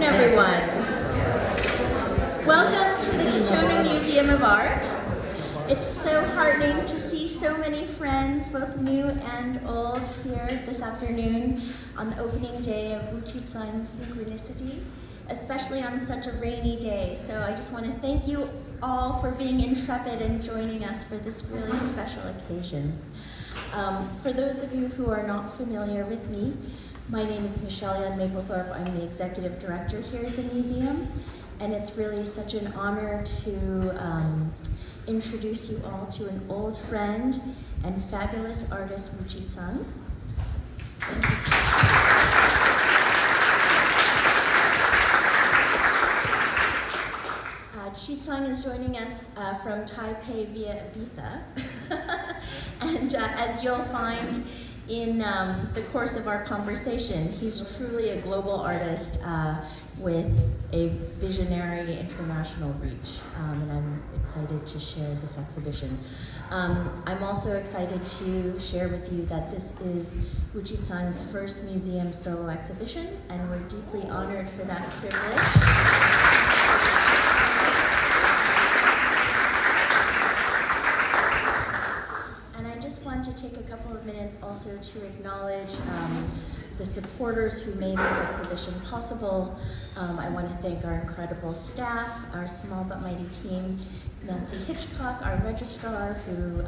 everyone. Welcome to the Cyano Museum of Art. It's so heartening to see so many friends, both new and old, here this afternoon on the opening day of Wu Chi-Tsung Synchronicity, especially on such a rainy day. So I just want to thank you all for being intrepid and joining us for this really special occasion. For those of you who are not familiar with me, my name is Michelle Mapplethorpe. I'm the executive director here at the museum, and it's really such an honor to introduce you all to an old friend and fabulous artist, Wu Chi-Tsung. Thank you. Chi-Tsung is joining us from Taipei via Ibiza, and as you'll find in the course of our conversation, he's truly a global artist with a visionary international reach, and I'm excited to share this exhibition. I'm also excited to share with you that this is Wu Chi-Tsung's first museum solo exhibition, and we're deeply honored for that privilege. To take a couple of minutes also to acknowledge the supporters who made this exhibition possible. I want to thank our incredible staff, our small but mighty team, Nancy Hitchcock, our registrar, who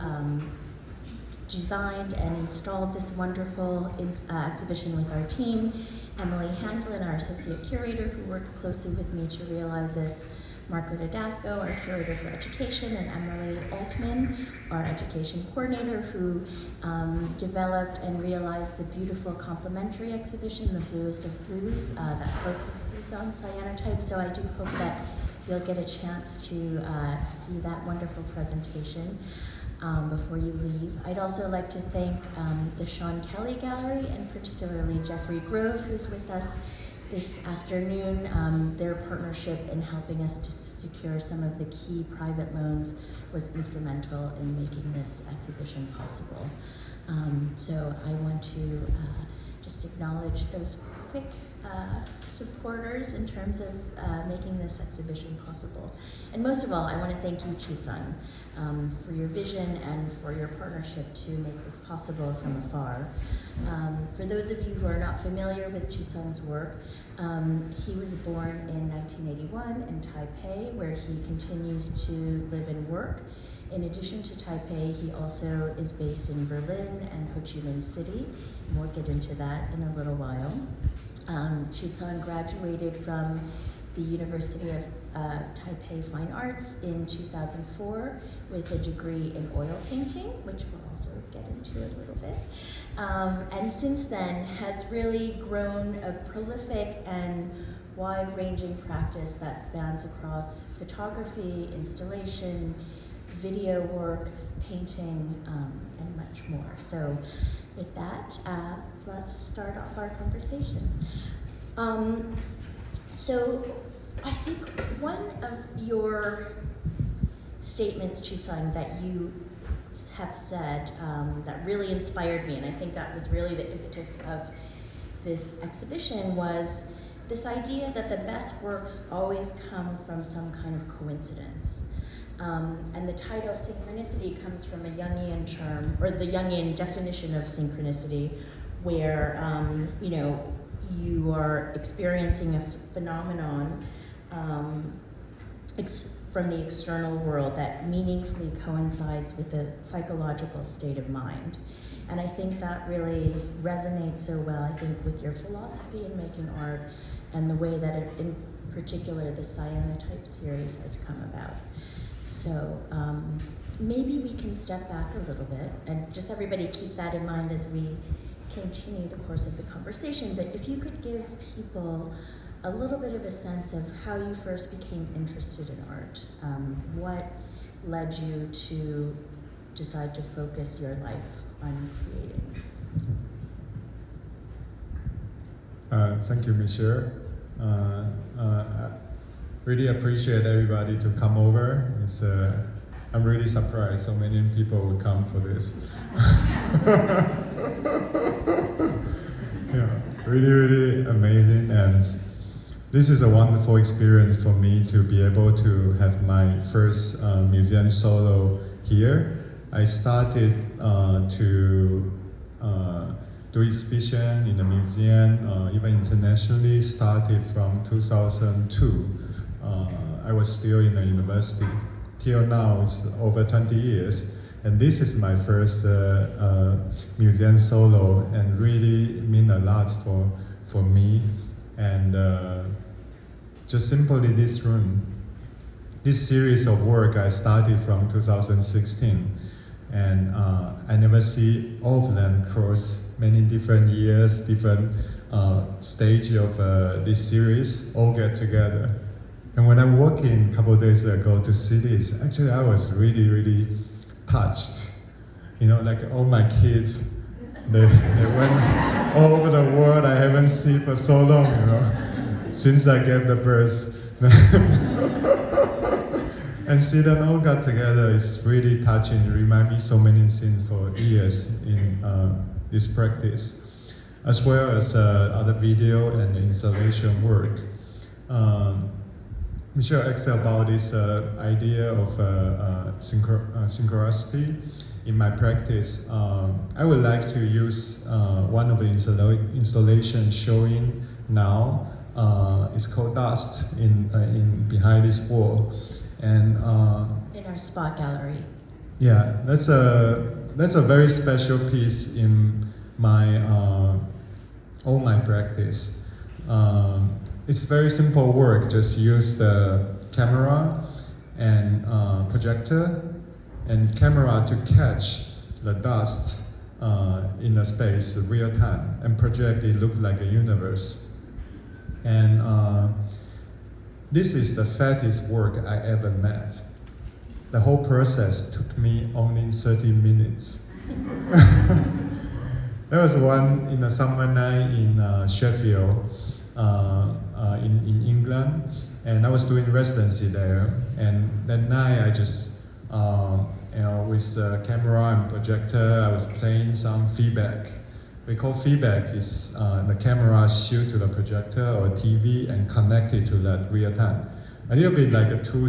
designed and installed this wonderful exhibition with our team, Emily Handlin, our associate curator, who worked closely with me to realize this, Margaret Adasco, our curator for education, and Emily Altman, our education coordinator, who developed and realized the beautiful complementary exhibition, The Bluest of Blues, that focuses on cyanotype. So I do hope that you'll get a chance to see that wonderful presentation before you leave. I'd also like to thank the Sean Kelly Gallery, and particularly Jeffrey Grove, who's with us this afternoon. Their partnership in helping us to secure some of the key private loans was instrumental in making this exhibition possible. So I want to just acknowledge those quick supporters in terms of making this exhibition possible. And most of all, I want to thank you, Chi-Tsung, for your vision and for your partnership to make this possible from afar. For those of you who are not familiar with Chi-Tsung's work, he was born in 1981 in Taipei, where he continues to live and work. In addition to Taipei, he also is based in Berlin and Ho Chi Minh City, and we'll get into that in a little while. Chi-Tsung graduated from the University of Taipei Fine Arts in 2004 with a degree in oil painting, which we'll also get into a little bit. And since then has really grown a prolific and wide-ranging practice that spans across photography, installation, video work, painting, and much more. So with that, let's start off our conversation. So I think one of your statements, Chi-Tsung, that you have said that really inspired me, and I think that was really the impetus of this exhibition, was this idea that the best works always come from some kind of coincidence. And the title synchronicity comes from a Jungian term, or the Jungian definition of synchronicity, where you are experiencing a phenomenon from the external world that meaningfully coincides with a psychological state of mind. And I think that really resonates so well, I think, with your philosophy in making art and the way that in particular the Cyano-Collage Series has come about. So maybe we can step back a little bit, and just everybody keep that in mind as we continue the course of the conversation. But if you could give people a little bit of a sense of how you first became interested in art, what led you to decide to focus your life on creating? Thank you, Michelle. I really appreciate everybody to come over. I'm really surprised so many people would come for this. Yeah, really, really amazing. And this is a wonderful experience for me to be able to have my first museum solo here. I started to do exhibition in the museum, even internationally, started from 2002. I was still in the university. Till now, it's over 20 years. And this is my first museum solo, and really mean a lot for me. And just simply this room, this series of work I started from 2016, and I never see all of them cross many different years, different stage of this series, all get together. And when I walked in a couple of days ago to see this, actually I was really, really touched. You know, like all my kids, they went all over the world I haven't seen for so long, you know, since I gave the birth. And see them all got together is really touching. It reminds me so many things for years in this practice, as well as other video and installation work. Michelle asked about this idea of synchronicity in my practice. I would like to use one of the installations showing now. It's called Dust in behind this wall, and in our spot gallery. Yeah, that's a very special piece in my all my practice. It's very simple work. Just use the camera and projector and camera to catch the dust in a space real time and project it look like a universe. And this is the fattest work I ever met. The whole process took me only 30 minutes. There was one in a summer night in Sheffield, in England, and I was doing residency there. And that night I just, with the camera and projector, I was playing some feedback. We call feedback is the camera shoot to the projector or TV and connect it to that real time. A little bit like a two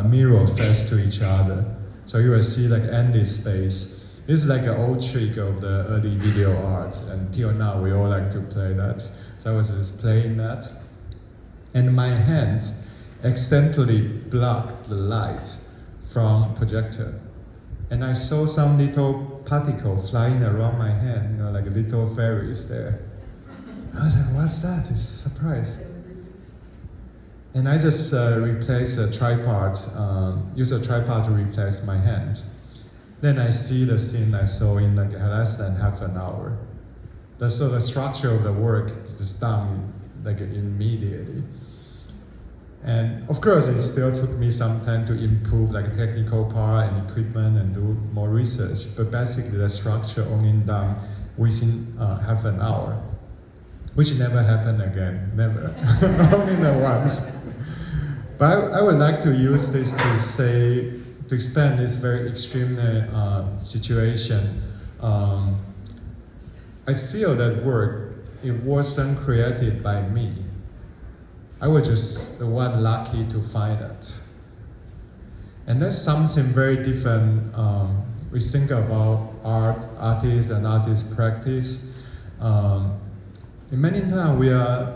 mirror face to each other. So you will see like endless space. This is like an old trick of the early video art, and till now we all like to play that. So I was just playing that. And my hand accidentally blocked the light from projector. And I saw some little particle flying around my hand, you know, like little fairies there. I was like, what's that? It's a surprise. And I just replaced a tripod, use a tripod to replace my hand. Then I see the scene I saw in like less than half an hour. So the structure of the work is done like immediately. And of course, it still took me some time to improve like technical part and equipment and do more research. But basically, the structure only done within half an hour, which never happened again, never, only the once. But I would like to use this to say, to explain this very extreme situation. I feel that work, it wasn't created by me. I was just the one lucky to find it. And that's something very different. We think about artists and artist practice. In many times we are,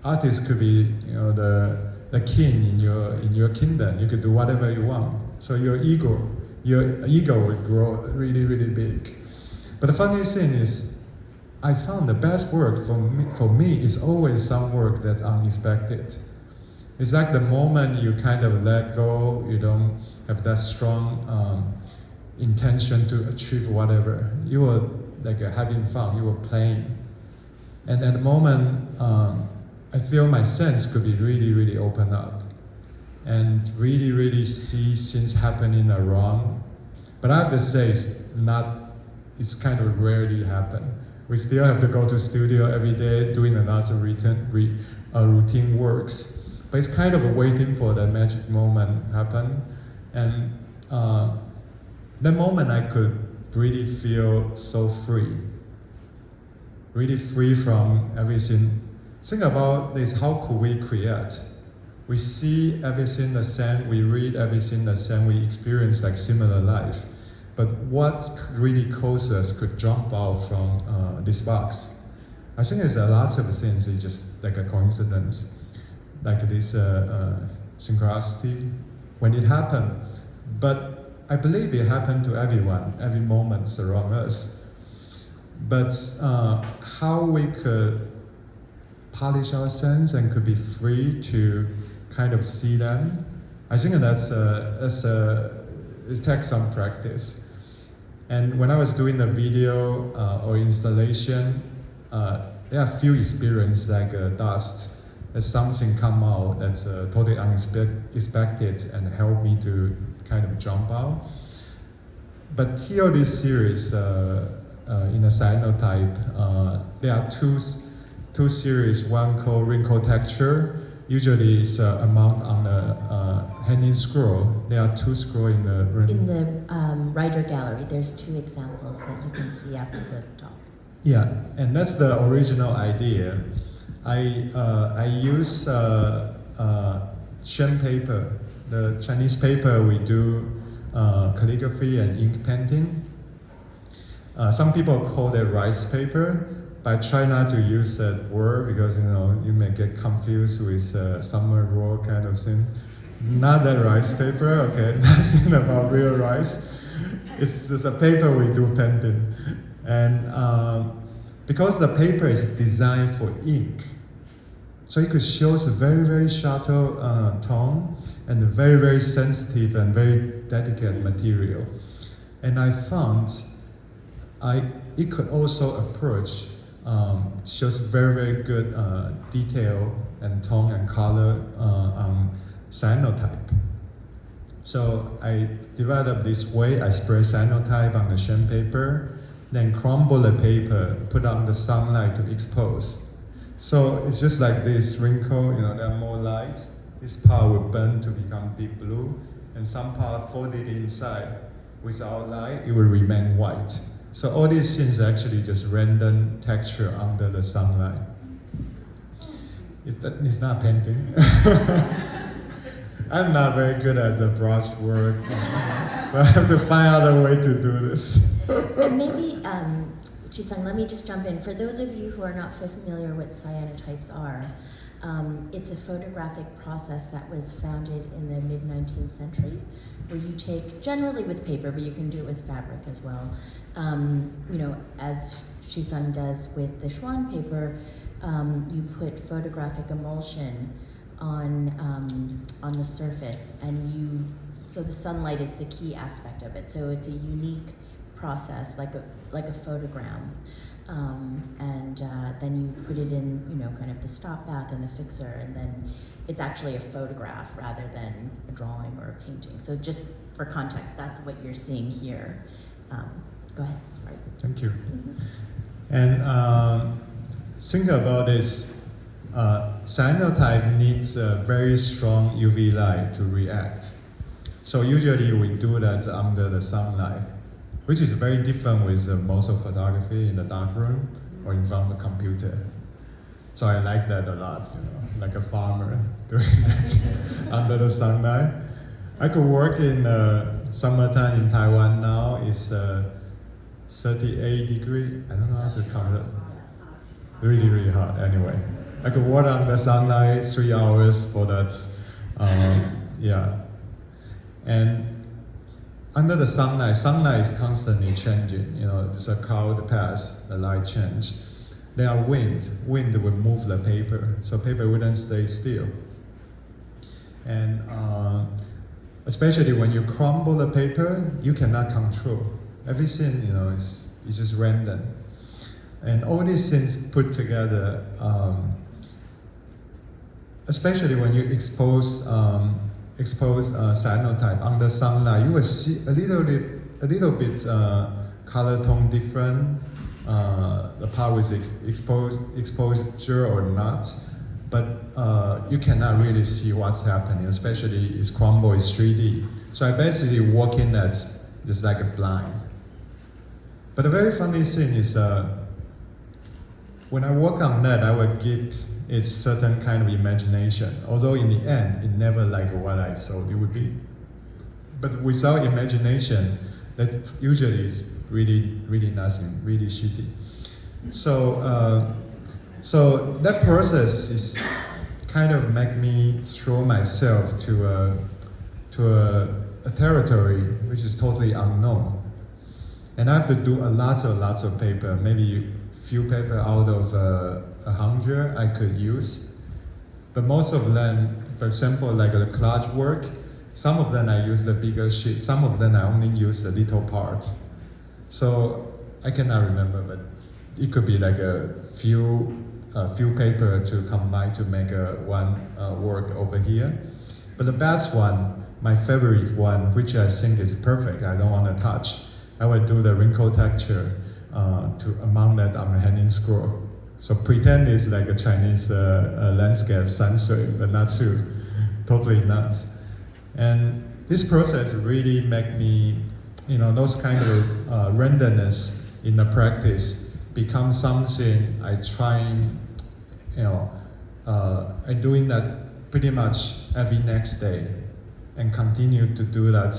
artists could be, the king in your kingdom. You could do whatever you want. So your ego would grow really, really big. But the funny thing is, I found the best work for me is always some work that's unexpected. It's like the moment you kind of let go, you don't have that strong intention to achieve whatever. You were like having fun, you were playing. And at the moment, I feel my sense could be really, really open up and really, really see things happening around. But I have to say, it's kind of rarely happen. We still have to go to studio every day doing another routine works. But it's kind of waiting for that magic moment happen. And that moment I could really feel so free. Really free from everything think about this, how could we create? We see everything the same, we read everything the same, we experience like similar life. But what really caused us could jump out from this box? I think there's a lot of things, it's just like a coincidence, like this synchronicity when it happened. But I believe it happened to everyone, every moment around us. But how we could polish our sense and could be free to kind of see them, I think it takes some practice. And when I was doing the video or installation, there are few experiences like dust, as something come out that's totally unexpected and help me to kind of jump out. But here this series, in a cyanotype, there are two series, one called wrinkle texture. Usually it's a mount on a hanging scroll. There are two scrolls in the... In the writer gallery, there's 2 examples that you can see after the talk. Yeah, and that's the original idea. I use Shen paper, the Chinese paper we do calligraphy and ink painting. Some people call it rice paper, but I try not to use that word because you may get confused with summer roll kind of thing. Not that rice paper, okay, nothing about real rice. It's just a paper we do painting. And because the paper is designed for ink, so it could show a very, very subtle tone and a very, very sensitive and very delicate material. And I found it could also approach, shows very, very good detail and tone and color on cyanotype. So I developed this way, I spray cyanotype on the Shen paper, then crumble the paper, put on the sunlight to expose. So it's just like this wrinkle, there are more light. This part will burn to become deep blue, and some part folded inside without light, it will remain white. So all these things are actually just random texture under the sunlight. It's not painting. I'm not very good at the brush work, so I have to find out a way to do this. And maybe, Chi-Tsung, let me just jump in. For those of you who are not familiar with cyanotypes are, it's a photographic process that was founded in the mid-19th century, where you take, generally with paper, but you can do it with fabric as well. As Chi-Tsung does with the Schwan paper, you put photographic emulsion on the surface, and so the sunlight is the key aspect of it. So it's a unique process, like a photogram, and then you put it in, kind of the stop bath and the fixer, and then it's actually a photograph rather than a drawing or a painting. So just for context, that's what you're seeing here. Go ahead. Sorry. Thank you. And think about this. Cyanotype needs a very strong UV light to react. So usually we do that under the sunlight, which is very different with most of photography in the dark room or in front of the computer. So I like that a lot, like a farmer doing that under the sunlight. I could work in summertime in Taiwan now. It's 38 degrees. I don't know how to count it. Really, really hot anyway. I could work on the sunlight 3 hours for that. Yeah. And under the sunlight is constantly changing. It's a cloud pass, the light change. There are wind will move the paper, so paper wouldn't stay still. And especially when you crumble the paper, you cannot control. Everything, is just random. And all these things put together, especially when you expose cyanotype under sunlight, you will see a little bit color tone different. The part with exposure or not, but you cannot really see what's happening, especially it's crumble, it's 3D. So I basically work in that just like a blind. But the very funny thing is, when I work on that, I will give it's certain kind of imagination. Although in the end, it never like what I thought it would be. But without imagination, that usually is really nothing, really shitty. So, so that process is kind of make me throw myself to a territory which is totally unknown. And I have to do lots of paper, maybe few paper out of 100 I could use. But most of them, for example, like the collage work, some of them I use the bigger sheet, some of them I only use the little part. So I cannot remember, but it could be like a few paper to combine to make one work over here. But the best one, my favorite one, which I think is perfect, I don't want to touch, I would do the wrinkle texture to among that on the hanging scroll. So pretend it's like a Chinese landscape sunset, but not true, totally not. And this process really make me, those kind of randomness in the practice become something I try, I'm doing that pretty much every next day, and continue to do that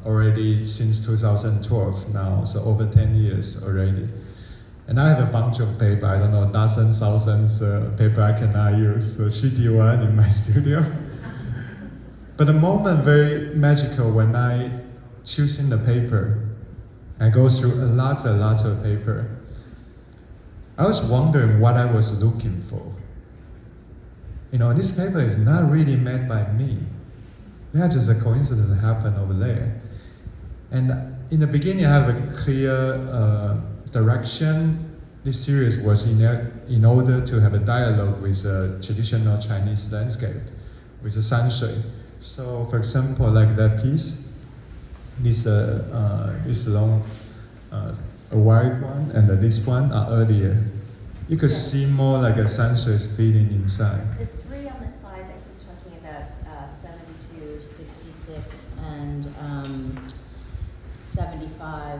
already since 2012 now, so over 10 years already. And I have a bunch of paper, I don't know, dozens, thousands paper I cannot use, so shitty one in my studio. But the moment very magical when I choosing the paper, I go through a lot of paper. I was wondering what I was looking for. This paper is not really made by me. That's just a coincidence that happened over there. And in the beginning, I have a clear direction. This series was in order to have a dialogue with a traditional Chinese landscape, with the sunshui. So, for example, like that piece, this long, a white one, and this one are earlier. You could see more like a sunshui feeling inside. The three on the side that he's talking about, 72, 66, and 75.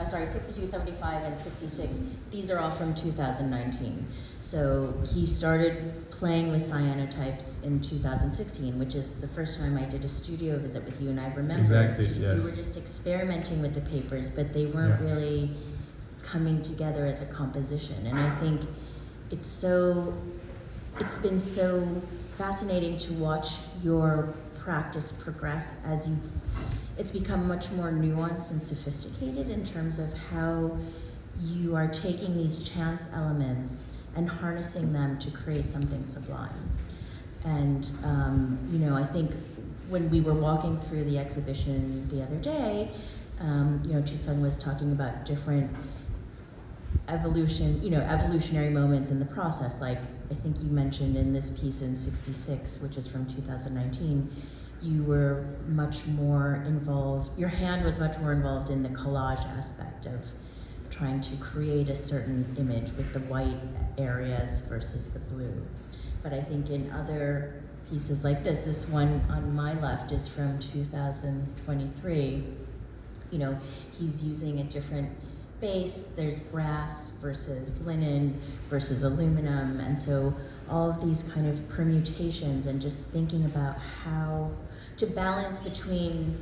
62, 75, and 66. These are all from 2019. So he started playing with cyanotypes in 2016, which is the first time I did a studio visit with you, and I remember exactly, yes. You were just experimenting with the papers, but they weren't really coming together as a composition. And I think it's been so fascinating to watch your practice progress as it's become much more nuanced and sophisticated in terms of how you are taking these chance elements and harnessing them to create something sublime. And I think when we were walking through the exhibition the other day, Chi-Tsung was talking about different evolutionary moments in the process. Like I think you mentioned in this piece in 66, which is from 2019, you were much more involved, your hand was much more involved in the collage aspect of trying to create a certain image with the white areas versus the blue. But I think in other pieces like this one on my left is from 2023, he's using a different base, there's brass versus linen versus aluminum, and so all of these kind of permutations and just thinking about how to balance between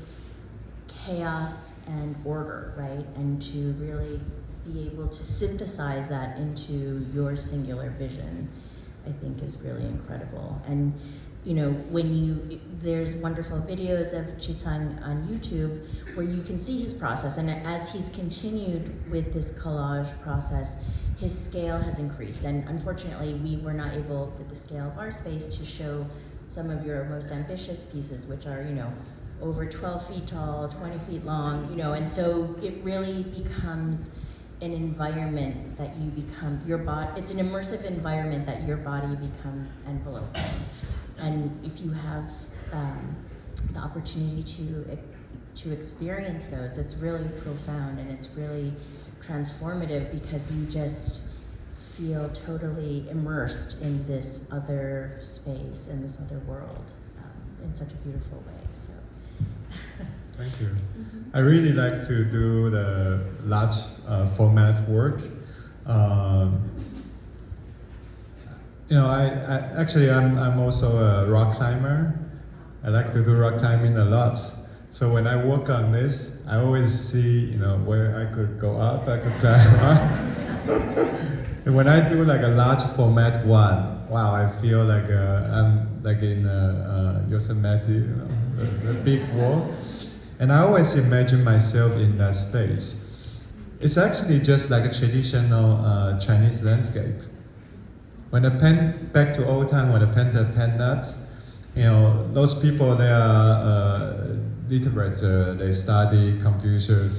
chaos and order, right? And to really be able to synthesize that into your singular vision, I think is really incredible. And there's wonderful videos of Chi-Tsung on YouTube where you can see his process, and as he's continued with this collage process, his scale has increased. And unfortunately, we were not able, with the scale of our space, to show some of your most ambitious pieces, which are, over 12 feet tall, 20 feet long, and so it really becomes an environment that you become, it's an immersive environment that your body becomes enveloped in. And if you have the opportunity to experience those, it's really profound and it's really transformative because you just feel totally immersed in this other space, in this other world, in such a beautiful way. So, thank you. I really like to do the large format work. I'm also a rock climber. I like to do rock climbing a lot. So when I work on this, I always see, where I could go up, I could climb up. And when I do like a large format one, wow, I feel like I'm like in Yosemite, the big wall. And I always imagine myself in that space. It's actually just like a traditional Chinese landscape. When back to old time, when the painter paint that, those people, they are literate, they study Confucius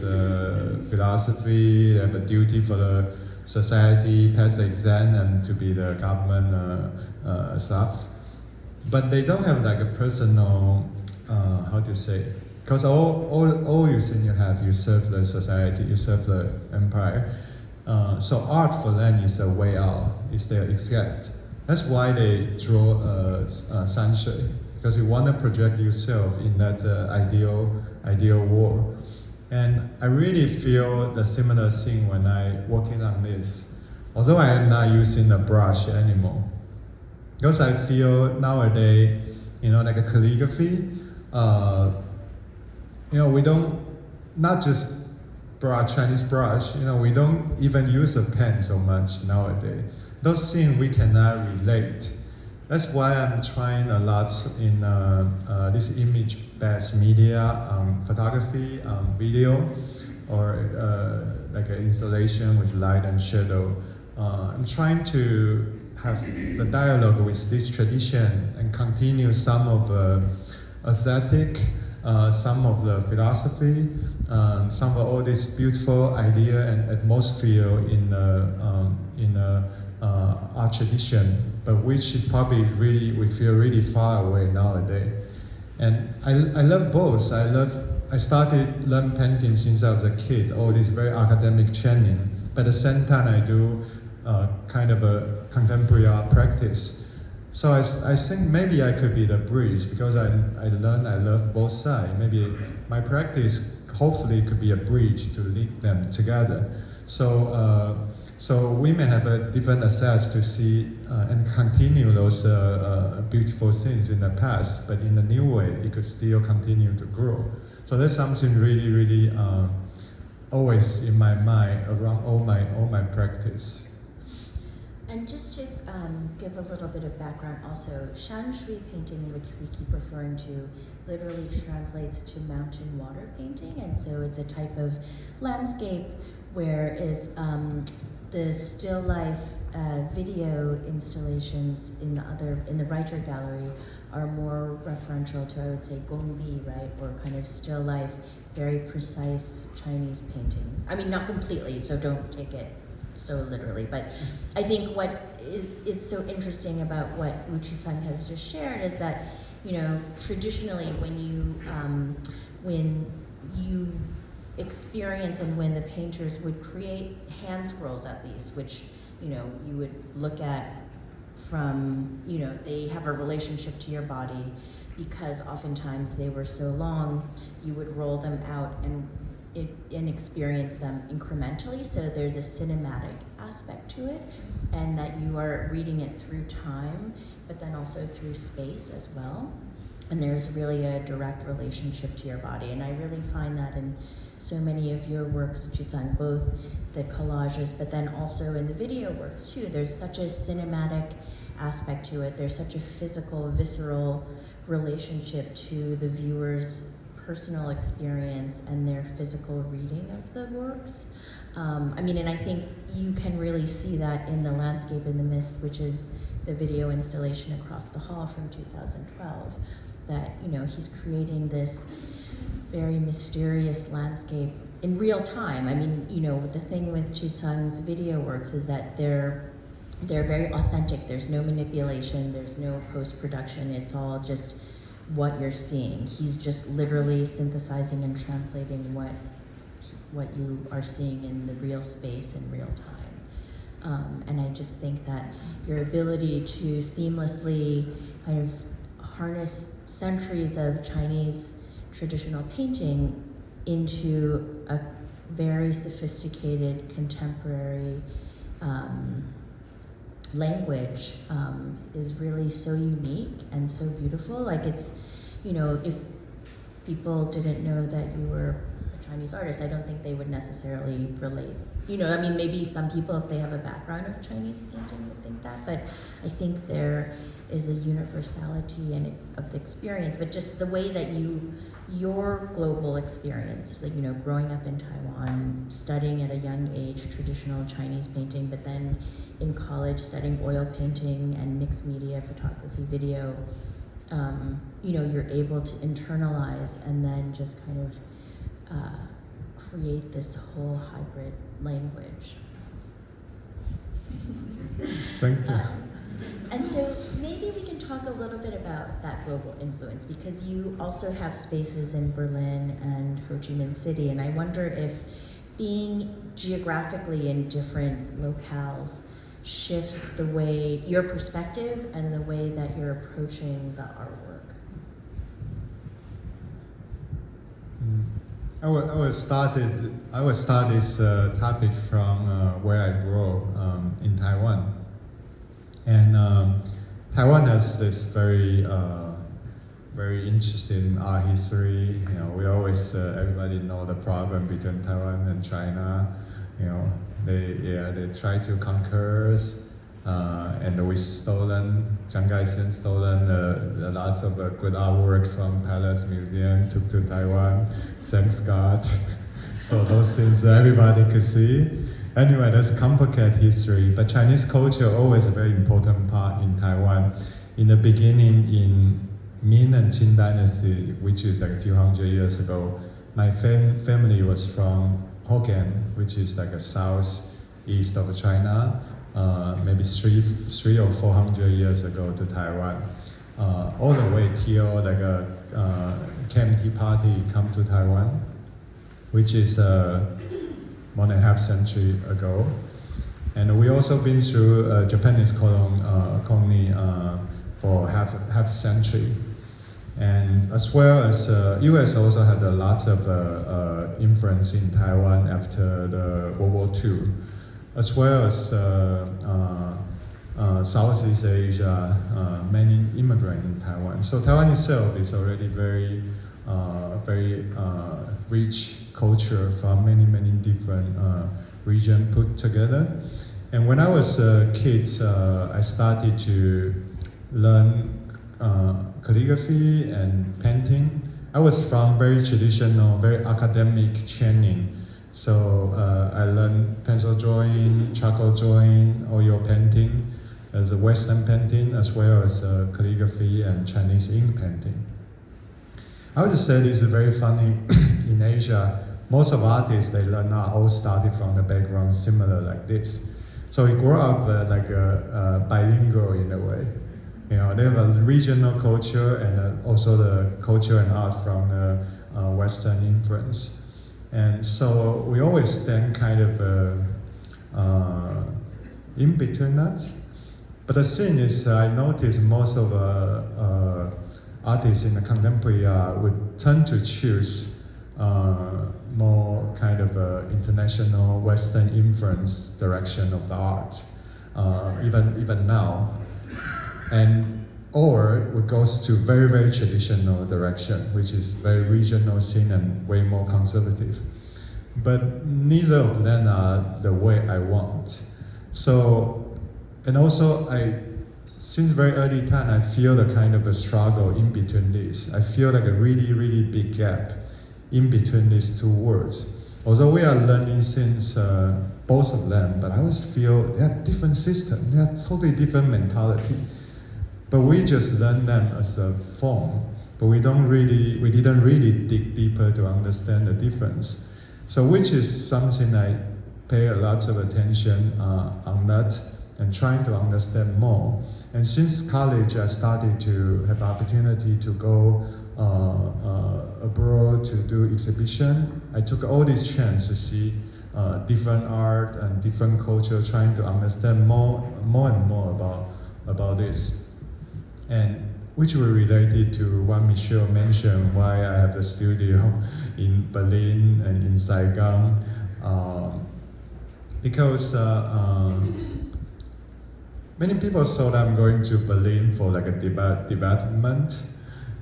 philosophy, they have a duty for the society, pass the exam and to be the government stuff. But they don't have like a personal, how to say, because all you think you have, you serve the society, you serve the empire. So art for them is a way out, is their escape. That's why they draw sunshine, because you want to project yourself in that ideal world. And I really feel the similar thing when I working on this, although I am not using a brush anymore. Because I feel nowadays, like a calligraphy, we don't, not just Chinese brush, we don't even use a pen so much nowadays. Those things we cannot relate. That's why I'm trying a lot in this image-based media, photography, video, or like an installation with light and shadow. I'm trying to have the dialogue with this tradition and continue some of the aesthetic, some of the philosophy, some of all this beautiful idea and atmosphere in art tradition, but which probably we feel really far away nowadays. And I love both. I started learn painting since I was a kid, all this very academic training. But at the same time, I do kind of a contemporary art practice. So I think maybe I could be the bridge, because I love both sides. Maybe my practice hopefully could be a bridge to link them together. So we may have a different access to see and continue those beautiful things in the past, but in a new way, it could still continue to grow. So that's something really, really always in my mind around all my practice. And just to give a little bit of background also, Shan Shui painting, which we keep referring to, literally translates to mountain water painting, and so it's a type of landscape where is the still life video installations in the writer gallery are more referential to, I would say, gongbi, right, or kind of still life, very precise Chinese painting. I mean, not completely, so don't take it so literally, but I think what is so interesting about what Wu Chi-Tsung has just shared is that, traditionally when you experience and when the painters would create hand scrolls at least, which, you would look at from, they have a relationship to your body because oftentimes they were so long, you would roll them out and experience them incrementally, so there's a cinematic aspect to it, and that you are reading it through time, but then also through space as well, and there's really a direct relationship to your body, and I really find that in so many of your works, Chi-Tsung, both the collages, but then also in the video works too. There's such a cinematic aspect to it, there's such a physical, visceral relationship to the viewer's personal experience and their physical reading of the works. And I think you can really see that in The Landscape in the Mist, which is the video installation across the hall from 2012, that, he's creating this very mysterious landscape in real time. The thing with Chi-Tsung's video works is that they're very authentic. There's no manipulation, there's no post-production, it's all just what you're seeing. He's just literally synthesizing and translating what you are seeing in the real space in real time. And I just think that your ability to seamlessly kind of harness centuries of Chinese traditional painting into a very sophisticated contemporary language is really so unique and so beautiful. Like it's, you know, if people didn't know that you were a Chinese artist, I don't think they would necessarily relate. You know, I mean, maybe some people, if they have a background of Chinese painting, would think that, but I think there is a universality of the experience, but just the way that your global experience, like, you know, growing up in Taiwan, studying at a young age traditional Chinese painting, but then in college studying oil painting and mixed media, photography, video, you know, you're able to internalize and then just kind of create this whole hybrid language. Thank you. And so maybe we can talk a little bit about that global influence, because you also have spaces in Berlin and Ho Chi Minh City, and I wonder if being geographically in different locales shifts the way, your perspective and the way that you're approaching the artwork. I will start this topic from where I grew in Taiwan. And Taiwan has this very interested in art history. You know, we always everybody know the problem between Taiwan and China. You know, they try to conquer us, and we stolen. Chiang Kai-shek stolen the lots of good artwork from Palace Museum, took to Taiwan. Thanks God. So those things everybody could see. Anyway, there's a complicated history, but Chinese culture always a very important part in Taiwan. In the beginning, in Ming and Qing dynasty, which is like a few hundred years ago, my family was from Hokkien, which is like a southeast of China, maybe three or 400 years ago to Taiwan. All the way till like a KMT party come to Taiwan, which is 1.5 century ago. And we also been through Japanese colony for half a century. And as well as US also had a lot of influence in Taiwan after the World War II, as well as Southeast Asia, many immigrants in Taiwan. So Taiwan itself is already very rich culture from many different regions put together. And when I was a kid, I started to learn calligraphy and painting. I was from very traditional, very academic training. So I learned pencil drawing, charcoal drawing, oil painting, as a Western painting, as well as calligraphy and Chinese ink painting. I would say this is very funny. In Asia, most of artists they learn art all started from the background similar like this. So we grew up like a bilingual in a way. You know, they have a regional culture and also the culture and art from the Western influence. And so we always stand kind of in between that. But the thing is, I noticed most of artists in the contemporary art would tend to choose more kind of international Western influence direction of the art, even now. And or it goes to very traditional direction, which is very regional scene and way more conservative. But neither of them are the way I want. So, and also since very early time, I feel the kind of a struggle in between these. I feel like a really big gap in between these two words. Although we are learning since both of them, but I always feel they have different systems, they have totally different mentality. But we just learn them as a form, but we didn't really dig deeper to understand the difference. So which is something I pay a lot of attention on that and trying to understand more. And since college, I started to have opportunity to go abroad to do exhibition. I took all these chance to see different art and different culture, trying to understand more and more about this. And which were related to what Michelle mentioned, why I have a studio in Berlin and in Saigon. Because many people thought I'm going to Berlin for like a development,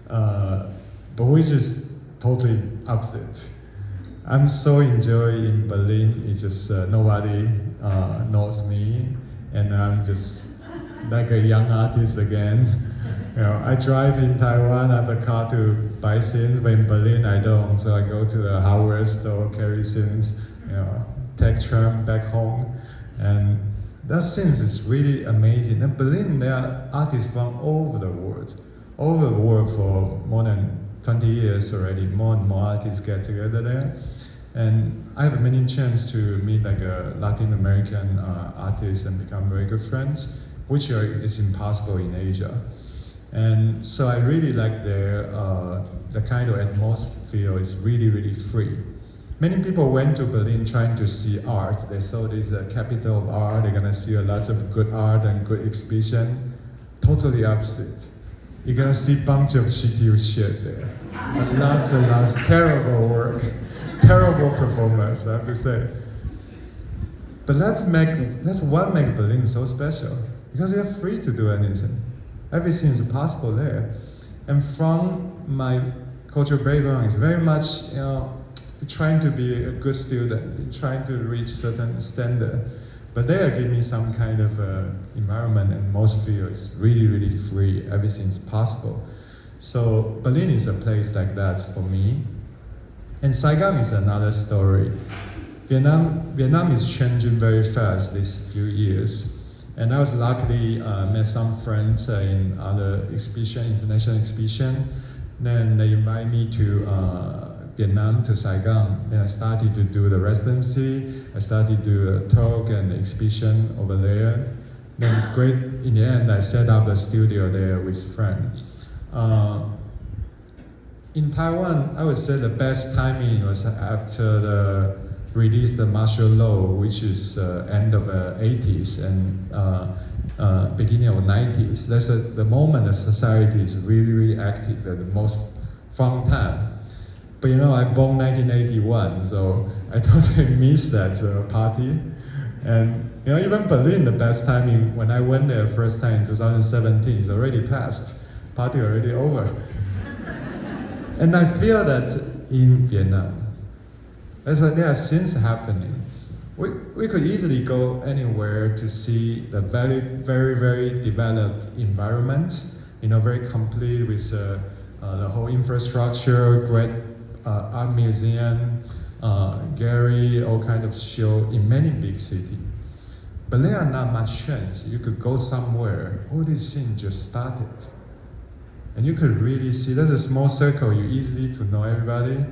but which is totally opposite. I'm so enjoying in Berlin. It's just nobody knows me, and I'm just like a young artist again. You know, I drive in Taiwan. I have a car to buy things, but in Berlin I don't. So I go to the hardware store, carry things, you know, take tram back home, and that things is really amazing. In Berlin, there are artists from all over the world for more than 20 years already. More and more artists get together there. And I have many chance to meet like a Latin American artists and become very good friends, which is impossible in Asia. And so I really like the kind of atmosphere is really, really free. Many people went to Berlin trying to see art. They saw this capital of art. They're gonna see lots of good art and good exhibition. Totally opposite. You're gonna see a bunch of shitty shit there. Lots and lots, terrible work, terrible performance, I have to say. But that's what makes Berlin so special, because you're free to do anything. Everything is possible there. And from my cultural background, it's very much, you know, trying to be a good student, trying to reach certain standard. But there give me some kind of environment and atmosphere. It's really, really free. Everything's possible. So Berlin is a place like that for me. And Saigon is another story. Vietnam is changing very fast these few years. And I was luckily met some friends in other exhibition, international exhibition. Then they invite me to Vietnam, to Saigon. Then I started to do the residency. I started to do a talk and exhibition over there. Then in the end, I set up a studio there with friends. In Taiwan, I would say the best timing was after the release the martial law, which is end of the 80s and beginning of 90s. That's the moment the society is really, really active at the most fun time. But you know, I born 1981, so I totally missed that party. And you know, even Berlin, the best timing, when I went there first time in 2017, is already passed. Party already over. And I feel that in Vietnam, there are things happening. We could easily go anywhere to see the very, very, very developed environment, you know, very complete with the whole infrastructure, great art museum, gallery, all kind of show in many big cities. But there are not much chance. You could go somewhere, all these things just started. And you could really see, there's a small circle, you easily to know everybody.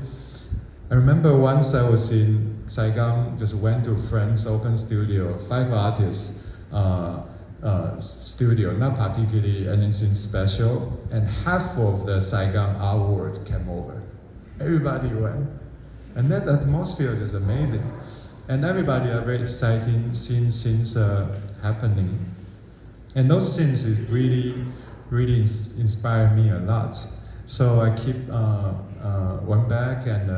I remember once I was in Saigon, just went to a friend's open studio, 5 artists studio, not particularly anything special, and half of the Saigon art world came over. Everybody went. And that atmosphere is just amazing. And everybody are very exciting, seeing things happening. And those things is really inspire me a lot. So I keep went back and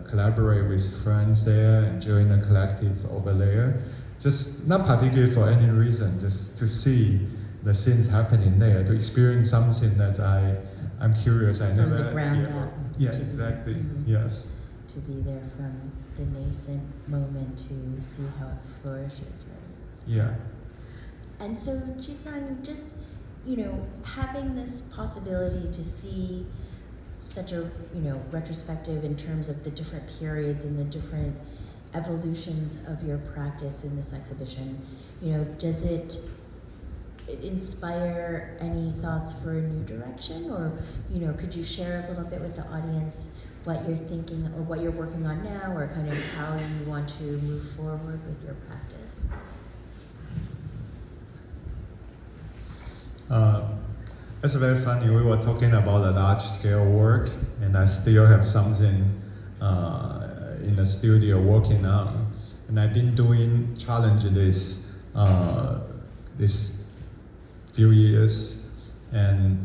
collaborate with friends there and join the collective over there. Just not particularly for any reason, just to see the things happening there, to experience something that I'm curious. I never. From the ground up. Yeah, exactly. Yes. To be there from the nascent moment to see how it flourishes, right? Yeah. And so, Chi-Tsung, just, you know, having this possibility to see such a, you know, retrospective in terms of the different periods and the different evolutions of your practice in this exhibition, you know, does it inspire any thoughts for a new direction? Or, you know, could you share a little bit with the audience what you're thinking or what you're working on now, or kind of how you want to move forward with your practice? It's very funny. We were talking about the large-scale work, and I still have something in the studio working on. And I've been doing challenges this few years, and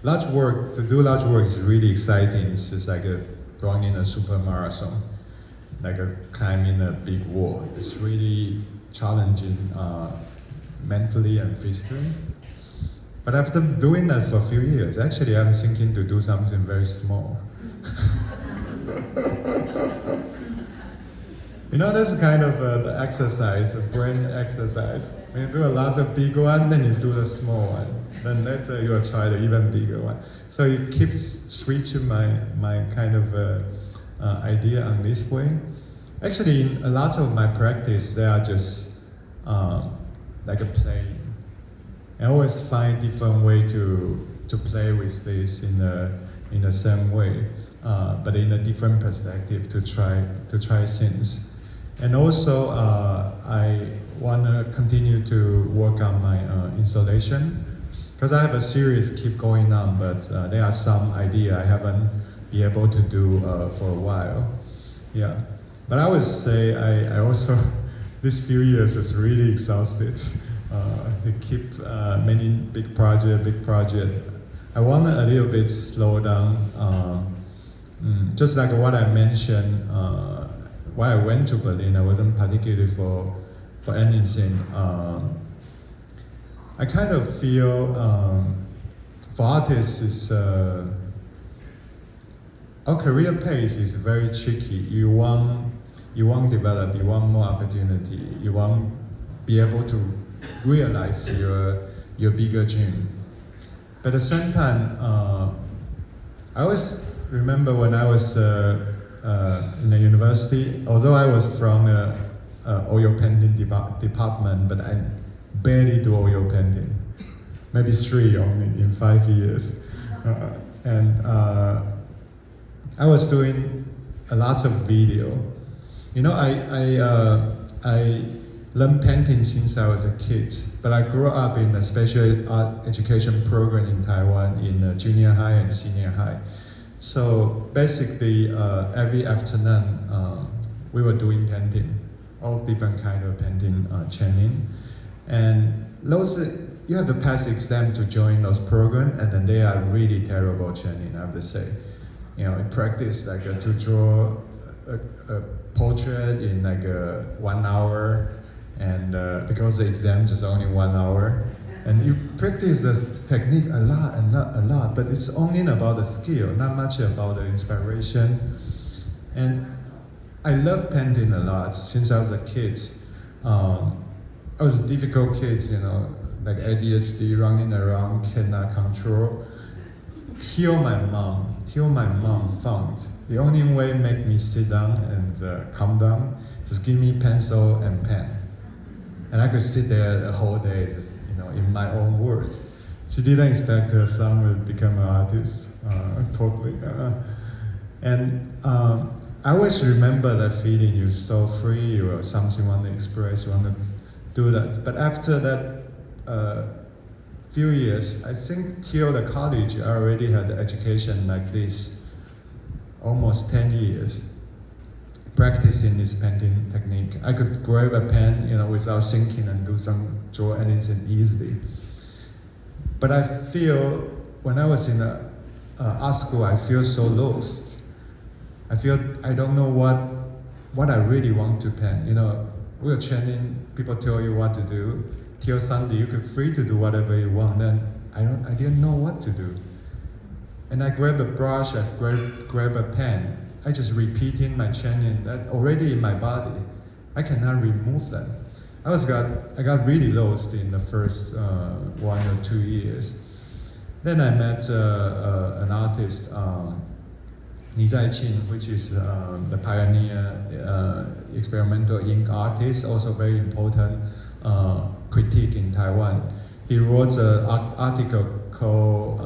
to do large work is really exciting. It's just like running a super marathon, like climbing a big wall. It's really challenging mentally and physically. But after doing that for a few years, actually I'm thinking to do something very small. You know, that's kind of the exercise, the brain exercise. When you do a lot of big one, then you do the small one. Then later you will try the even bigger one. So it keeps switching my kind of idea on this way. Actually, in a lot of my practice, they are just like a playing. I always find different way to play with this in the same way, but in a different perspective to try things. And also, I want to continue to work on my installation, because I have a series keep going on, but there are some idea I haven't been able to do for a while. Yeah, but I would say I also these few years is really exhausted. To keep many big project. I want to a little bit slow down. Just like what I mentioned, why I went to Berlin, I wasn't particularly for anything. I kind of feel for artists is our career pace is very tricky. You want develop, you want more opportunity, you want be able to realize your bigger dream. But at the same time, I always remember when I was in the university, although I was from oil painting department, but I barely do oil painting. Maybe 3 only in 5 years. And I was doing a lot of video. You know, I learned painting since I was a kid, but I grew up in a special art education program in Taiwan in junior high and senior high. So basically, every afternoon, we were doing painting, all different kind of painting training. And those, you have to pass the exam to join those programs, and then they are really terrible training, I have to say. You know, I practice like to draw a portrait in like 1 hour, and because the exam is only 1 hour, and you practice the technique a lot, but it's only about the skill, not much about the inspiration. And I love painting a lot since I was a kid. I was a difficult kid, you know, like ADHD, running around, cannot control. Till my mom found the only way make me sit down and calm down, just give me pencil and pen. And I could sit there the whole day, just, you know, in my own words. She didn't expect her son would become an artist, totally. And I always remember that feeling, you're so free, you have something you want to express, you want to do that. But after that few years, I think till the college, I already had education like this, almost 10 years, practicing this painting technique. I could grab a pen, you know, without thinking and draw anything easily. But I feel, when I was in art school, I feel so lost. I feel I don't know what I really want to paint. You know, we are training, people tell you what to do. Till Sunday, you can free to do whatever you want. Then I didn't know what to do. And I grab a brush, I grab a pen. I just repeating my training that already in my body. I cannot remove them. I got really lost in the first 1 or 2 years. Then I met an artist, Wu Chi-Tsung, which is the pioneer experimental ink artist, also very important critique in Taiwan. He wrote an article called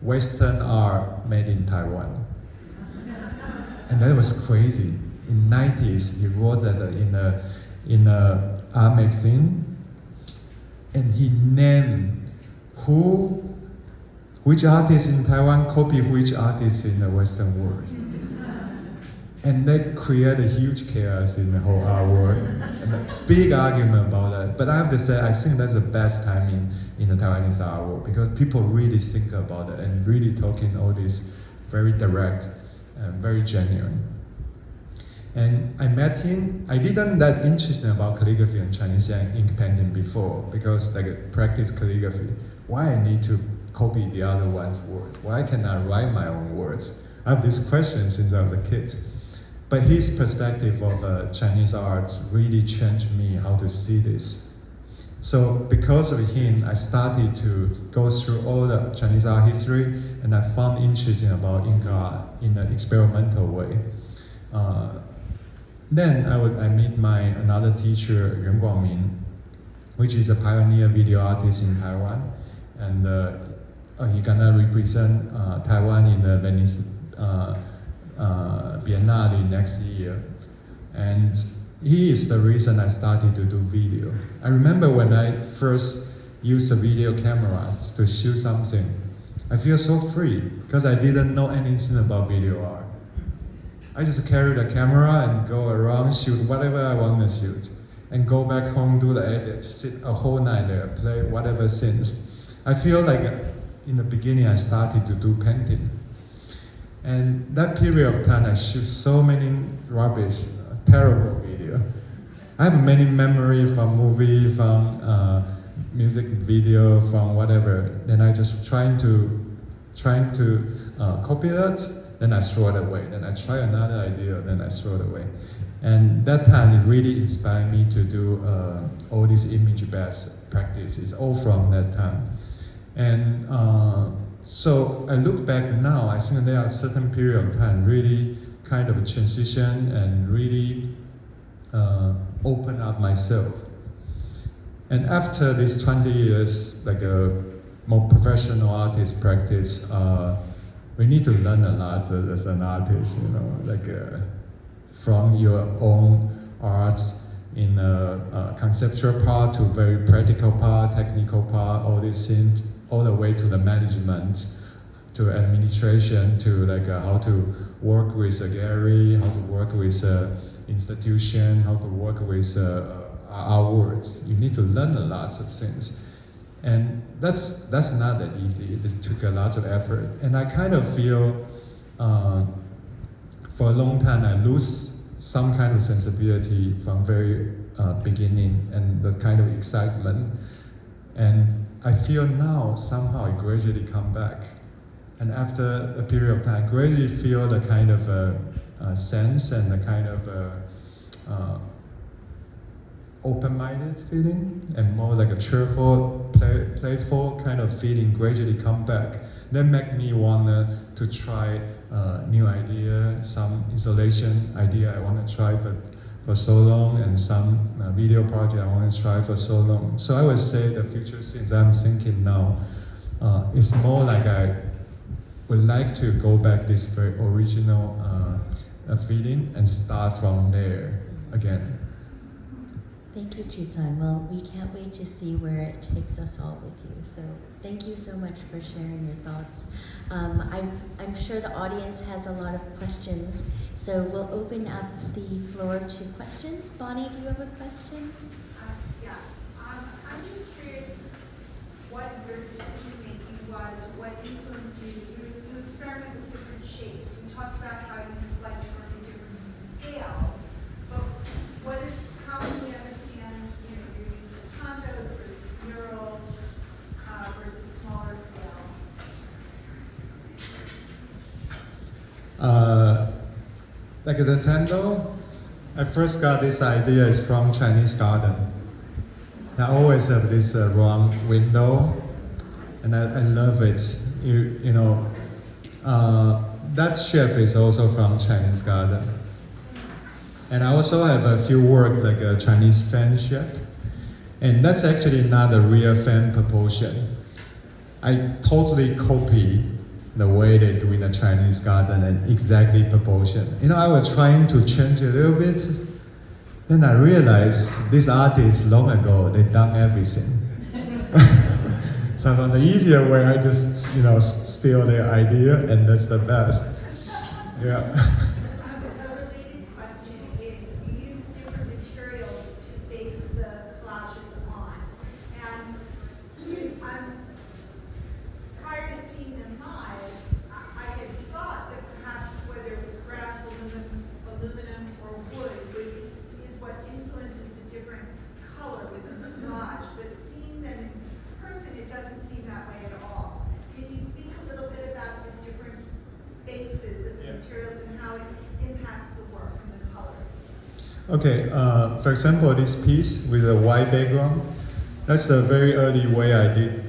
Western Art Made in Taiwan. And that was crazy. In 90s, he wrote that in a art magazine, and he named which artist in Taiwan copied which artist in the Western world. And that created a huge chaos in the whole art world, and a big argument about that. But I have to say, I think that's the best time in the Taiwanese art world, because people really think about it and really talking all this very direct and very genuine. And I met him. I didn't that interested about calligraphy and Chinese ink painting before because like practice calligraphy. Why I need to copy the other one's words? Why can't I write my own words? I have this question since I was a kid. But his perspective of Chinese arts really changed me how to see this. So because of him, I started to go through all the Chinese art history, and I found interesting about ink art in an experimental way. Then I meet another teacher, Yuan Guangming, which is a pioneer video artist in Taiwan, and he gonna represent Taiwan in the Venice Biennale next year. And he is the reason I started to do video. I remember when I first used the video cameras to shoot something, I feel so free because I didn't know anything about video art. I just carry the camera and go around, shoot whatever I want to shoot, and go back home, do the edit, sit a whole night there, play whatever scenes. I feel like in the beginning I started to do painting. And that period of time I shoot so many rubbish, terrible video. I have many memories from movie, from music video, from whatever. Then I just trying to copy that. Then I throw it away. Then I try another idea. Then I throw it away. And that time it really inspired me to do all these image-based practices, all from that time. And so I look back now. I think there are certain period of time really kind of a transition and really open up myself. And after these 20 years, like a more professional artist practice, we need to learn a lot as an artist, you know, like from your own arts in a conceptual part to very practical part, technical part, all these things, all the way to the management, to administration, to like how to work with a gallery, how to work with an institution, how to work with our words. You need to learn a lot of things. And that's not that easy. It took a lot of effort. And I kind of feel for a long time I lose some kind of sensibility from very beginning and the kind of excitement. And I feel now somehow I gradually come back. And after a period of time, I gradually feel the kind of sense and the kind of open-minded feeling and more like a cheerful, playful kind of feeling gradually come back. That make me want to try new idea, some installation idea I want to try for so long, and some video project I want to try for so long. So I would say the future things I'm thinking now is more like I would like to go back this very original feeling and start from there again. Thank you, Chi-Tsung. Well, we can't wait to see where it takes us all with you. So thank you so much for sharing your thoughts. I'm sure the audience has a lot of questions, so we'll open up the floor to questions. Bonnie, do you have a question? Yeah. I'm just curious what your decision making was, what influenced you. You experiment with different shapes. You talked about how you like to work in different scales, but how do we understand, your use of condos versus murals versus smaller scale? Like the Tendo, I first got this idea is from Chinese garden. I always have this round window, and I love it. That shape is also from Chinese garden. And I also have a few work like a Chinese fan shape. And that's actually not a real fan proportion. I totally copy the way they do in the Chinese garden and exactly proportion. I was trying to change a little bit. Then I realized these artists long ago, they done everything. So on the easier way, I just, steal their idea, and that's the best. Yeah. A related question is, you use different materials to base the collages on. And prior to seeing them live, I had thought that perhaps whether it was brass, aluminum, or Okay, for example, this piece with a white background, that's a very early way I did.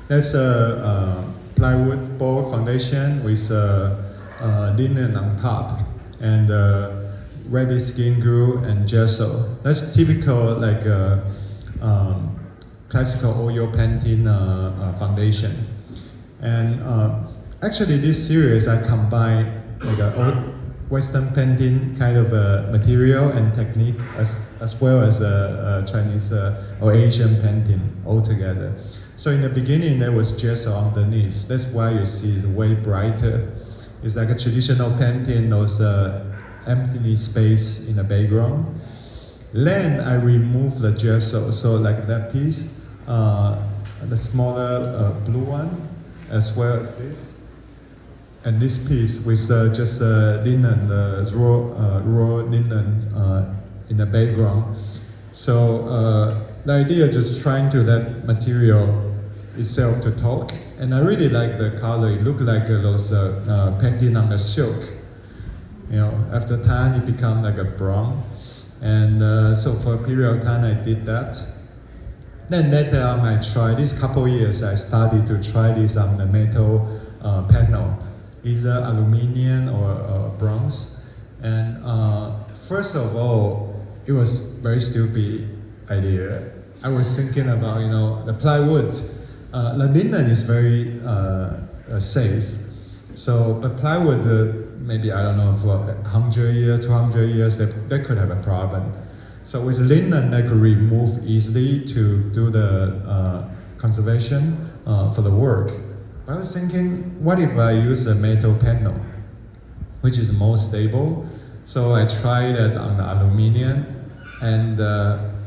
That's a plywood board foundation with linen on top and rabbit skin glue and gesso. That's typical like classical oil painting foundation. And actually, this series I combine like a old Western painting kind of material and technique as well as Chinese or Asian painting all together. So in the beginning there was gesso underneath. That's why you see it's way brighter. It's like a traditional painting, those empty space in the background. Then I removed the gesso, so like that piece, the smaller blue one, as well as this. And this piece with just linen, raw linen in the background. So the idea is just trying to let material itself to talk. And I really like the color. It looked like those painting on the silk. You know, after time it become like a brown. And so for a period of time I did that. Then later on I tried, this couple years I started to try this on the metal panel, either aluminum or bronze. And first of all, it was very stupid idea. I was thinking about, you know, the plywood. The linen is very safe. So, but plywood, maybe, I don't know, for 100 years, 200 years, they could have a problem. So with linen, they could remove easily to do the conservation for the work. I was thinking, what if I use a metal panel, which is more stable? So I tried it on the aluminum, and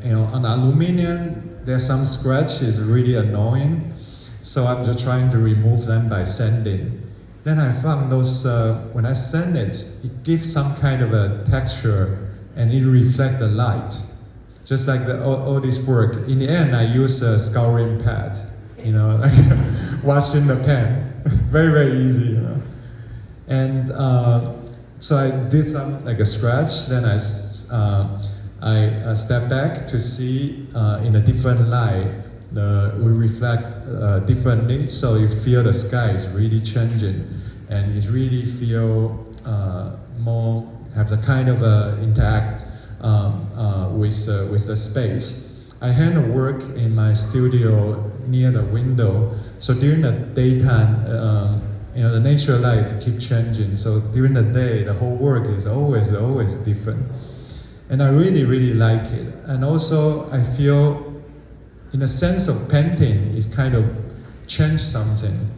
you know, on the aluminum, there's some scratch, it's really annoying. So I'm just trying to remove them by sanding. Then I found those, when I sand it, it gives some kind of a texture and it reflects the light. Just like all this work. In the end, I use a scouring pad, you know, like washing the pen. Very, very easy, you know. And so I did some, like a scratch, then I step back to see in a different light, we reflect differently, so you feel the sky is really changing, and it really feel more, have the kind of interact with the space. I hand work in my studio near the window, so during the daytime, you know, the natural lights keep changing, so during the day, the whole work is always different. And I really, really like it. And also, I feel, in a sense of painting, it's kind of changed something.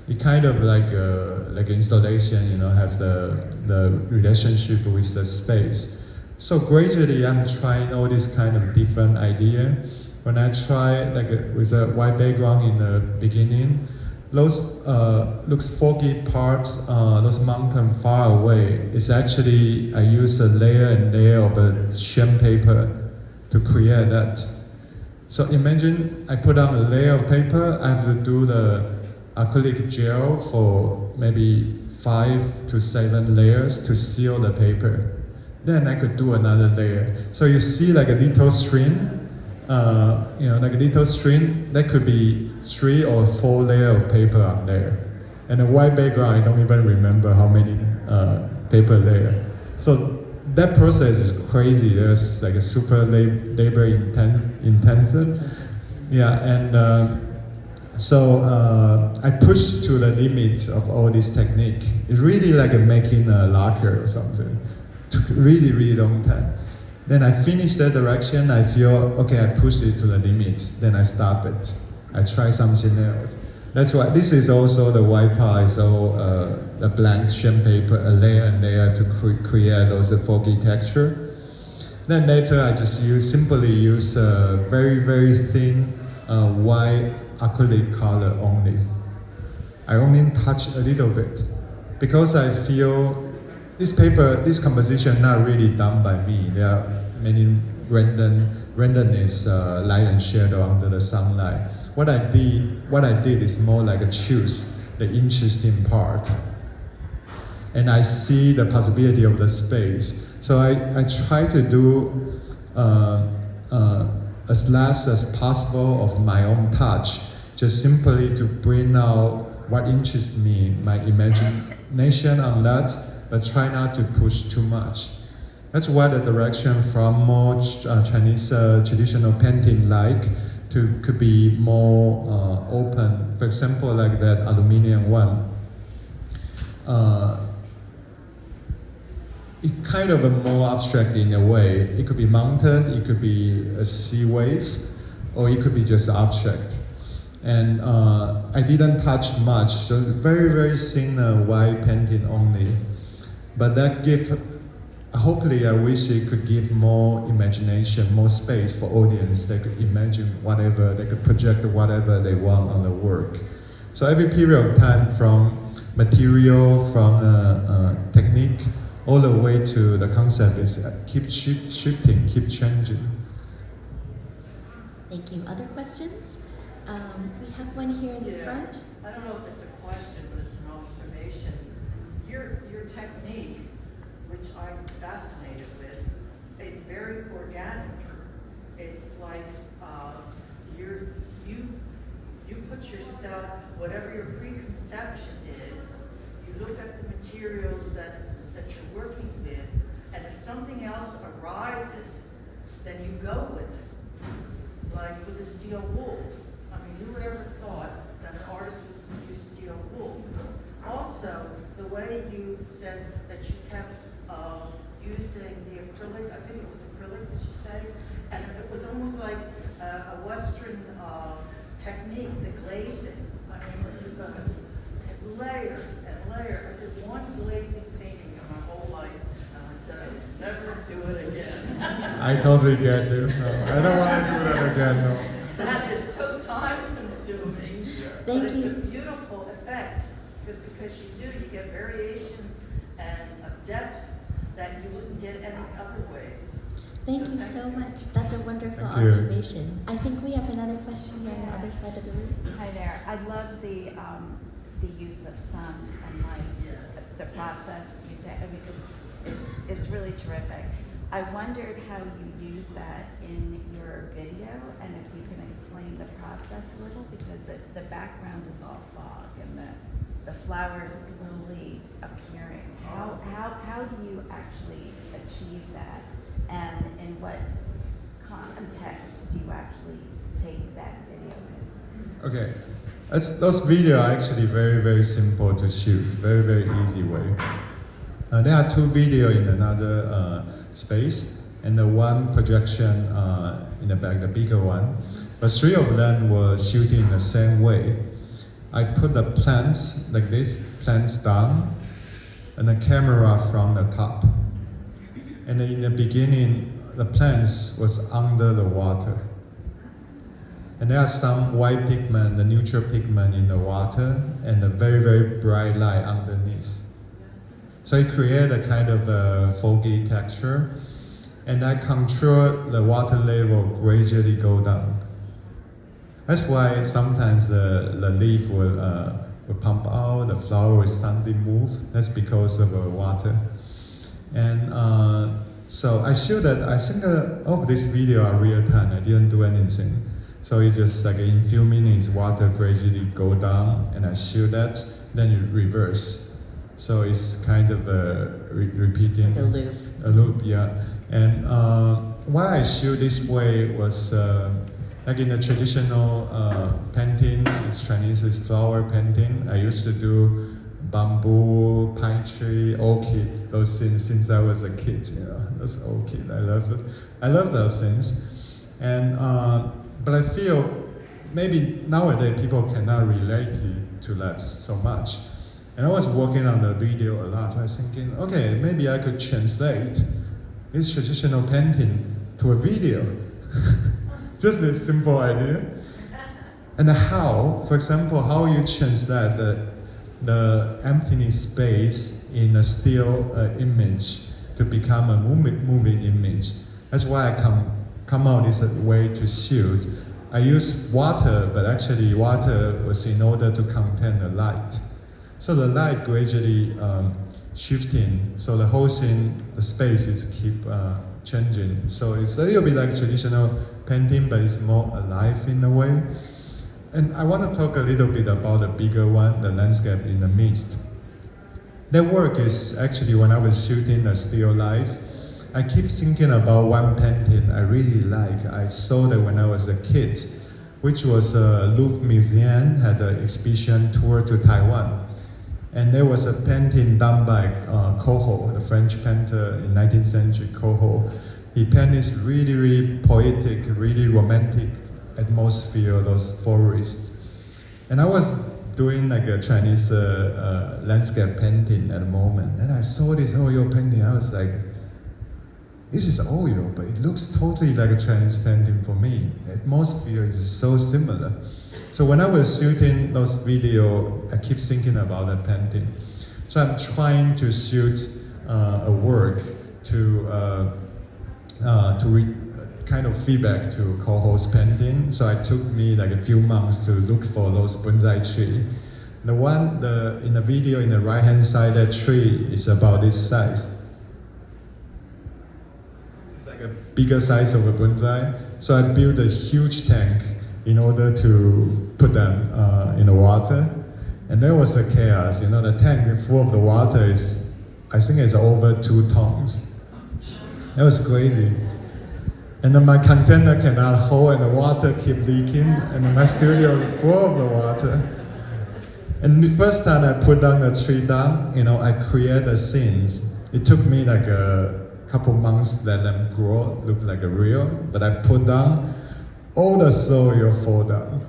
It kind of like installation, you know, have the relationship with the space. So gradually, I'm trying all this kind of different idea. When I try like with a white background in the beginning, those looks foggy parts, those mountains far away. It's actually, I use a layer and layer of a sham paper to create that. So imagine I put on a layer of paper, I have to do the acrylic gel for maybe 5 to 7 layers to seal the paper. Then I could do another layer. So you see like a little string, you know, like a little string, that could be 3 or 4 layers of paper on there. And a white background, I don't even remember how many paper layers. So that process is crazy. There's like a super labor intensive. Yeah, and so I pushed to the limit of all this technique. It's really like making a lacquer or something. It took really, really long time. Then I finished that direction, I feel, okay, I pushed it to the limit, then I stop it. I try something else. That's why this is also the white part, is all the blank sham paper, a layer and layer to create those foggy texture. Then later I just simply use very, very thin white acrylic color only. I only touch a little bit because I feel this paper, this composition not really done by me. There are many randomness, light and shadow under the sunlight. What I did is more like a choose the interesting part. And I see the possibility of the space. So I try to do as less as possible of my own touch, just simply to bring out what interests me, my imagination on that, but try not to push too much. That's why the direction from more Chinese traditional painting could be more open. For example, like that aluminium one. It kind of a more abstract in a way. It could be mountain, it could be a sea wave, or it could be just abstract. And I didn't touch much, so very, very thin white painting only. But that hopefully I wish it could give more imagination, more space for audience. They could imagine whatever, they could project whatever they want on the work. So every period of time, from material, from technique, all the way to the concept is keep shifting, keep changing. Thank you. Other questions? We have one here in the front. I don't know if it's a question, but it's an observation. Your technique, which I'm fascinated with, is very organic. It's like you put yourself, whatever your preconception is, you look at the materials that you're working with, and if something else arises, then you go with it. Like with the steel wool. I mean, who would ever thought that an artist would use steel wool? Also, the way you said that you kept using the acrylic, I think it was acrylic, did you say? And it was almost like a Western technique, the glazing. I mean, you've got layers and layers. I did one glazing painting in my whole life, and I said I'd never do it again. I totally get you. No, I don't want to do that again, no. That is so time-consuming, but Thank it's you. a beautiful effect, because you get variations and a depth that you wouldn't get any other ways. Thank you so much. That's a wonderful Thank you. observation. I think we have another question here on the other side of the room. Hi there. I love the use of sun and light, the process you take. I mean, it's really terrific. I wondered how you use that in your video, and if you can explain the process a little, because the background is all fog and the flowers slowly appearing. How do you actually achieve that, and in what context do you actually take that video in? Okay, those videos are actually very, very simple to shoot, very, very easy way. There are two videos in another space, and the one projection in the back, the bigger one. But three of them were shooting in the same way. I put the plants like this, plants down, and the camera from the top. And in the beginning, the plants was under the water. And there are some white pigment, the neutral pigment in the water, and a very, very bright light underneath. So it created a kind of a foggy texture, and I control the water level gradually go down. That's why sometimes the leaf will pump out, the flower will suddenly move. That's because of the water. And so I showed that, I think all of this video are real time, I didn't do anything. So it's just like in few minutes, water gradually go down, and I show that, then you reverse. So it's kind of repeating. The loop. A loop, yeah. And why I show this way was like in the traditional painting, it's Chinese is flower painting. I used to do bamboo, pine tree, orchid, those things since I was a kid. You know, those orchid, I love it. I love those things. And but I feel maybe nowadays people cannot relate to that so much. And I was working on the video a lot. So I was thinking, okay, maybe I could translate this traditional painting to a video. Just a simple idea. And how, for example, how you translate the emptiness space in a still image to become a moving image. That's why I come out with a way to shoot. I use water, but actually water was in order to contain the light. So the light gradually shifting. So the whole scene, the space is keep changing. So it's a little bit like traditional painting, but it's more alive in a way. And I want to talk a little bit about the bigger one, the landscape in the mist. That work is actually when I was shooting a still life, I keep thinking about one painting I really like. I saw that when I was a kid, which was Louvre Museum had an exhibition tour to Taiwan. And there was a painting done by Coho, the French painter in 19th century, Coho. He painted this really, really poetic, really romantic atmosphere of those forests. And I was doing like a Chinese landscape painting at the moment. And I saw this oil painting, I was like, this is oil, but it looks totally like a Chinese painting for me. The atmosphere is so similar. So when I was shooting those videos, I keep thinking about that painting. So I'm trying to shoot a work to kind of feedback to Coho's painting. So it took me like a few months to look for those bonsai tree. The one in the video in the right hand side, that tree is about this size. It's like a bigger size of a bonsai. So I built a huge tank in order to put them in the water. And there was a chaos, you know, the tank full of the water is, I think it's over 2 tons. That was crazy. And then my container cannot hold and the water keep leaking and then my studio is full of the water. And the first time I put down the tree down, you know, I created scenes. It took me like a couple months to let them grow, look like a real, but I put down, all the soil fall down.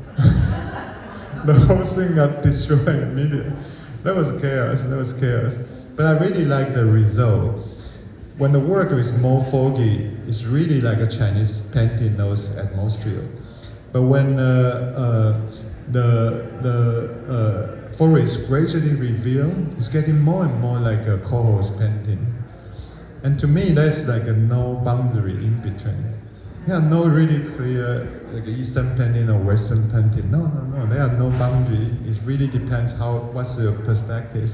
The whole thing got destroyed immediately. That was chaos. But I really like the result. When the work is more foggy, it's really like a Chinese painting those atmosphere. But when the forest gradually revealed, it's getting more and more like a Coho's painting. And to me, there's like a no boundary in between. There are no really clear like Eastern painting or Western painting. No. There are no boundary. It really depends what's your perspective.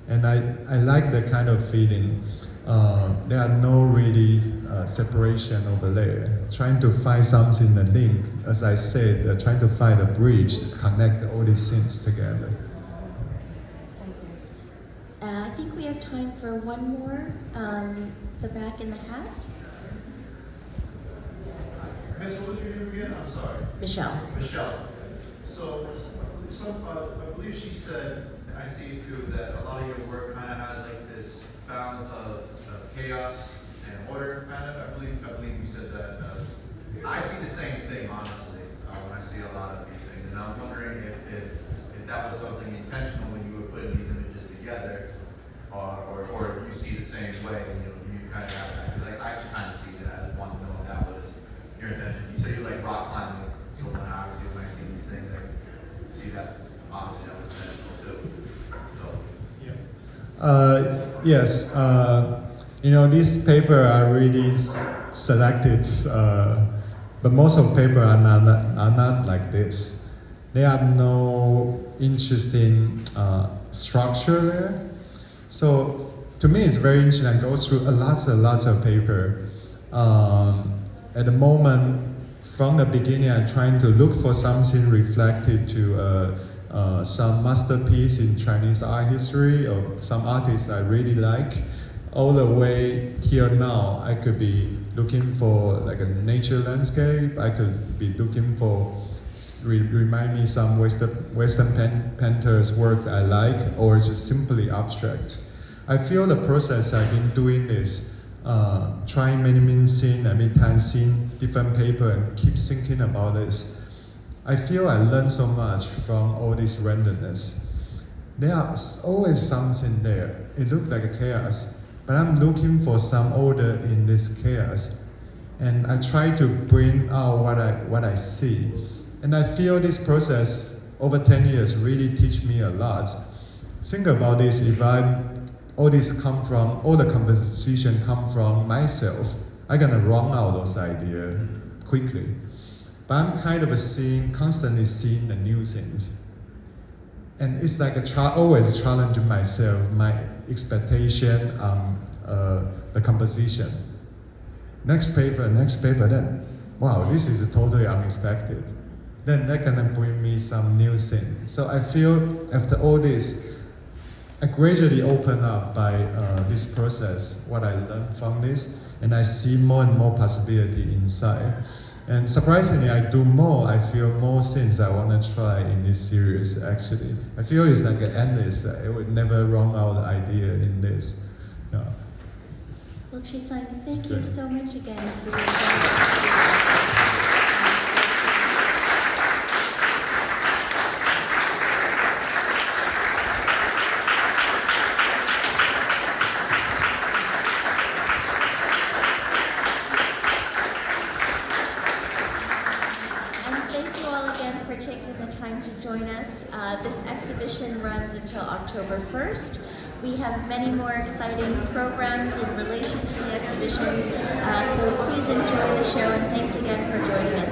And I like that kind of feeling. There are no really separation over there. Trying to find something, a link, as I said, trying to find a bridge to connect all these things together. I think we have time for one more. The back in the hat. Miss, what was your name again? I'm sorry. Michelle. Michelle. So, I believe she said, and I see it too, that a lot of your work kind of has like this balance of chaos and order, kind of. I believe you said that. I see the same thing, honestly, when I see a lot of these things. And I was wondering if that was something intentional when you were putting these images together, or if you see the same way, and you kind of have that. Because I kind of see that. I just wanted to know if that was your intention. You say you like rock climbing, so when I see these things, I see that obviously that was intentional too. So. Yes. This paper are really selected, but most of paper are not like this. There are no interesting structure there. So to me, it's very interesting. I go through lots of paper. At the moment, from the beginning, I'm trying to look for something reflected to some masterpiece in Chinese art history or some artists I really like. All the way here now, I could be looking for like a nature landscape. I could be looking for remind me some Western painters' works I like, or just simply abstract. I feel the process I've been doing this. Trying many scenes, every time seeing different paper and keep thinking about this. I feel I learned so much from all this randomness. There is always something there. It looked like a chaos, but I'm looking for some order in this chaos. And I try to bring out what I see. And I feel this process over 10 years really teach me a lot. Think about this, all the composition come from myself, I'm gonna run out those ideas quickly. But I'm kind of constantly seeing the new things. And it's like always challenging myself, my expectation, the composition. Next paper, then, wow, this is totally unexpected. Then that can bring me some new thing. So I feel after all this, I gradually open up by this process, what I learned from this, and I see more and more possibility inside. And surprisingly, I do more, I feel more things I want to try in this series, actually. I feel it's like endless, I would never run out of idea in this. Yeah. Well, Chi-Tsung, thank you Yeah. so much again for your And thank you all again for taking the time to join us. This exhibition runs until October 1st. We have many more exciting programs in relation to the exhibition, so please enjoy the show, and thanks again for joining us.